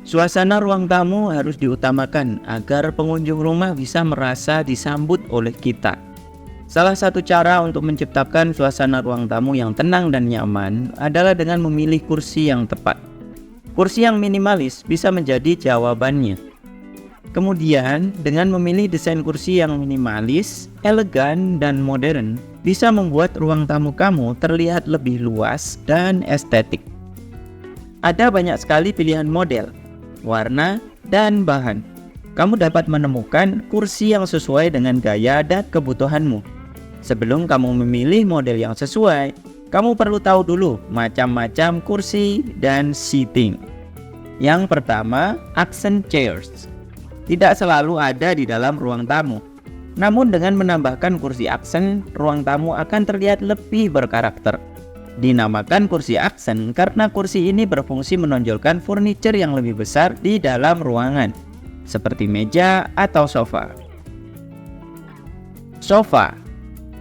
Suasana ruang tamu harus diutamakan agar pengunjung rumah bisa merasa disambut oleh kita. Salah satu cara untuk menciptakan suasana ruang tamu yang tenang dan nyaman adalah dengan memilih kursi yang tepat. Kursi yang minimalis bisa menjadi jawabannya. Kemudian, dengan memilih desain kursi yang minimalis, elegan, dan modern, bisa membuat ruang tamu kamu terlihat lebih luas dan estetik. Ada banyak sekali pilihan model, warna, dan bahan. Kamu dapat menemukan kursi yang sesuai dengan gaya dan kebutuhanmu. Sebelum kamu memilih model yang sesuai, kamu perlu tahu dulu macam-macam kursi dan seating. Yang pertama, accent chairs. Tidak selalu ada di dalam ruang tamu. Namun dengan menambahkan kursi aksen, ruang tamu akan terlihat lebih berkarakter. Dinamakan kursi aksen karena kursi ini berfungsi menonjolkan furniture yang lebih besar di dalam ruangan, seperti meja atau sofa. Sofa.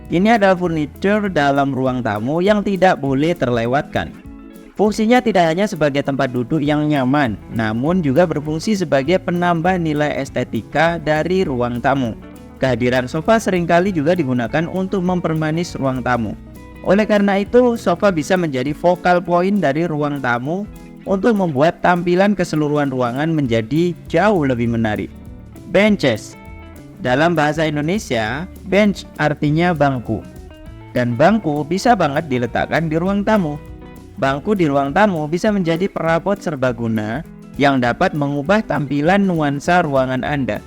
Ini adalah furniture dalam ruang tamu yang tidak boleh terlewatkan. Fungsinya tidak hanya sebagai tempat duduk yang nyaman, namun juga berfungsi sebagai penambah nilai estetika dari ruang tamu. Kehadiran sofa seringkali juga digunakan untuk mempermanis ruang tamu. Oleh karena itu, sofa bisa menjadi focal point dari ruang tamu untuk membuat tampilan keseluruhan ruangan menjadi jauh lebih menarik. Benches. Dalam bahasa Indonesia, bench artinya bangku. Dan bangku bisa banget diletakkan di ruang tamu. Bangku di ruang tamu bisa menjadi perabot serbaguna yang dapat mengubah tampilan nuansa ruangan Anda.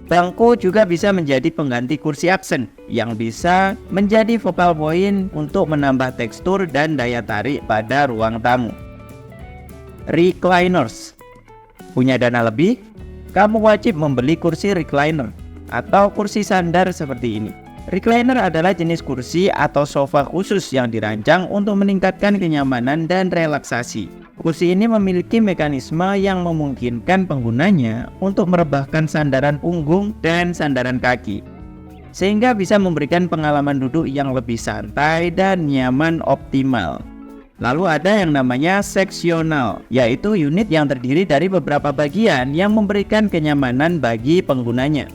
Bangku juga bisa menjadi pengganti kursi aksen yang bisa menjadi focal point untuk menambah tekstur dan daya tarik pada ruang tamu. Recliners. Punya dana lebih? Kamu wajib membeli kursi recliner atau kursi sandar seperti ini. Recliner adalah jenis kursi atau sofa khusus yang dirancang untuk meningkatkan kenyamanan dan relaksasi. Kursi ini memiliki mekanisme yang memungkinkan penggunanya untuk merebahkan sandaran punggung dan sandaran kaki, sehingga bisa memberikan pengalaman duduk yang lebih santai dan nyaman optimal. Lalu ada yang namanya seksional, yaitu unit yang terdiri dari beberapa bagian yang memberikan kenyamanan bagi penggunanya.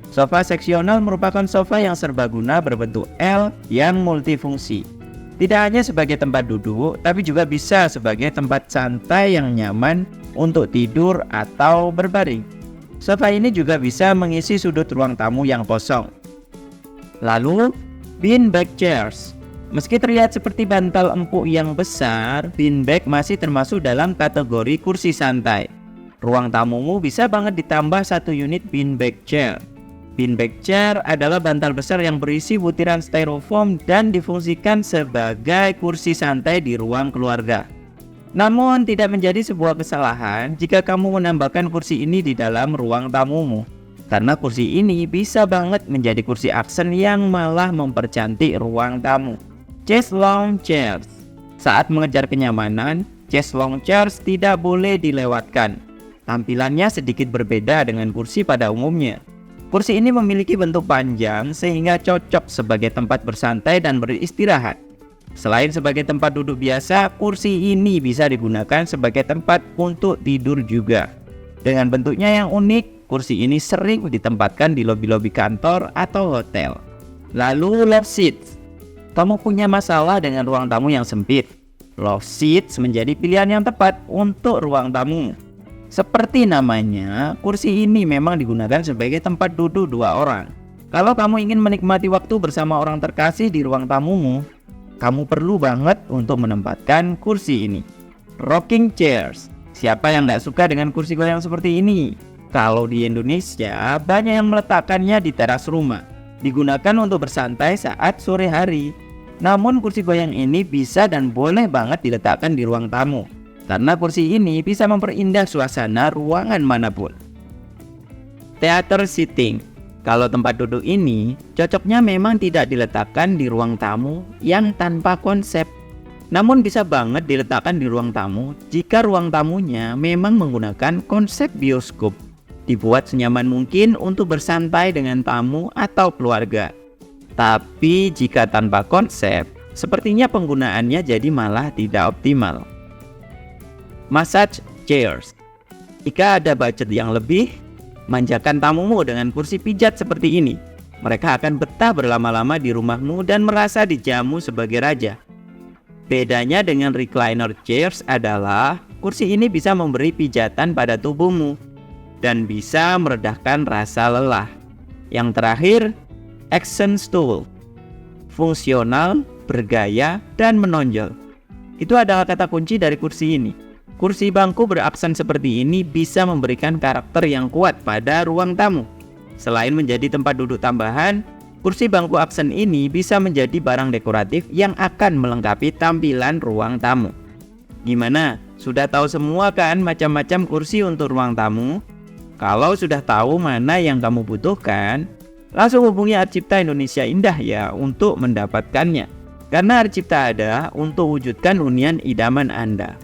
Sofa seksional merupakan sofa yang serbaguna berbentuk L yang multifungsi. Tidak hanya sebagai tempat duduk, tapi juga bisa sebagai tempat santai yang nyaman untuk tidur atau berbaring. Sofa ini juga bisa mengisi sudut ruang tamu yang kosong. Lalu, beanbag chairs. Meski terlihat seperti bantal empuk yang besar, beanbag masih termasuk dalam kategori kursi santai. Ruang tamumu bisa banget ditambah satu unit beanbag chair. Beanbag chair adalah bantal besar yang berisi butiran styrofoam dan difungsikan sebagai kursi santai di ruang keluarga. Namun tidak menjadi sebuah kesalahan jika kamu menambahkan kursi ini di dalam ruang tamumu, karena kursi ini bisa banget menjadi kursi aksen yang malah mempercantik ruang tamu. Chest lounge chairs. Saat mengejar kenyamanan, chest lounge chairs tidak boleh dilewatkan. Tampilannya sedikit berbeda dengan kursi pada umumnya. Kursi ini memiliki bentuk panjang sehingga cocok sebagai tempat bersantai dan beristirahat. Selain sebagai tempat duduk biasa, kursi ini bisa digunakan sebagai tempat untuk tidur juga. Dengan bentuknya yang unik, kursi ini sering ditempatkan di lobi-lobi kantor atau hotel. Lalu love seats. Kamu punya masalah dengan ruang tamu yang sempit? Love seats menjadi pilihan yang tepat untuk ruang tamu. Seperti namanya, kursi ini memang digunakan sebagai tempat duduk dua orang. Kalau kamu ingin menikmati waktu bersama orang terkasih di ruang tamumu, kamu perlu banget untuk menempatkan kursi ini. Rocking chairs. Siapa yang tidak suka dengan kursi goyang seperti ini? Kalau di Indonesia, banyak yang meletakkannya di teras rumah. Digunakan untuk bersantai saat sore hari. Namun kursi goyang ini bisa dan boleh banget diletakkan di ruang tamu, karena kursi ini bisa memperindah suasana ruangan manapun. Theater seating. Kalau tempat duduk ini cocoknya memang tidak diletakkan di ruang tamu yang tanpa konsep, namun bisa banget diletakkan di ruang tamu jika ruang tamunya memang menggunakan konsep bioskop, dibuat senyaman mungkin untuk bersantai dengan tamu atau keluarga. Tapi jika tanpa konsep, sepertinya penggunaannya jadi malah tidak optimal. Massage chairs. Jika ada budget yang lebih, manjakan tamumu dengan kursi pijat seperti ini. Mereka akan betah berlama-lama di rumahmu dan merasa dijamu sebagai raja. Bedanya dengan recliner chairs adalah kursi ini bisa memberi pijatan pada tubuhmu dan bisa meredahkan rasa lelah. Yang terakhir, action stool. Fungsional, bergaya, dan menonjol. Itu adalah kata kunci dari kursi ini. Kursi bangku beraksen seperti ini bisa memberikan karakter yang kuat pada ruang tamu. Selain menjadi tempat duduk tambahan, kursi bangku aksen ini bisa menjadi barang dekoratif yang akan melengkapi tampilan ruang tamu. Gimana? Sudah tahu semua kan macam-macam kursi untuk ruang tamu? Kalau sudah tahu mana yang kamu butuhkan, langsung hubungi Arcipta Indonesia Indah ya untuk mendapatkannya. Karena Arcipta ada untuk wujudkan hunian idaman Anda.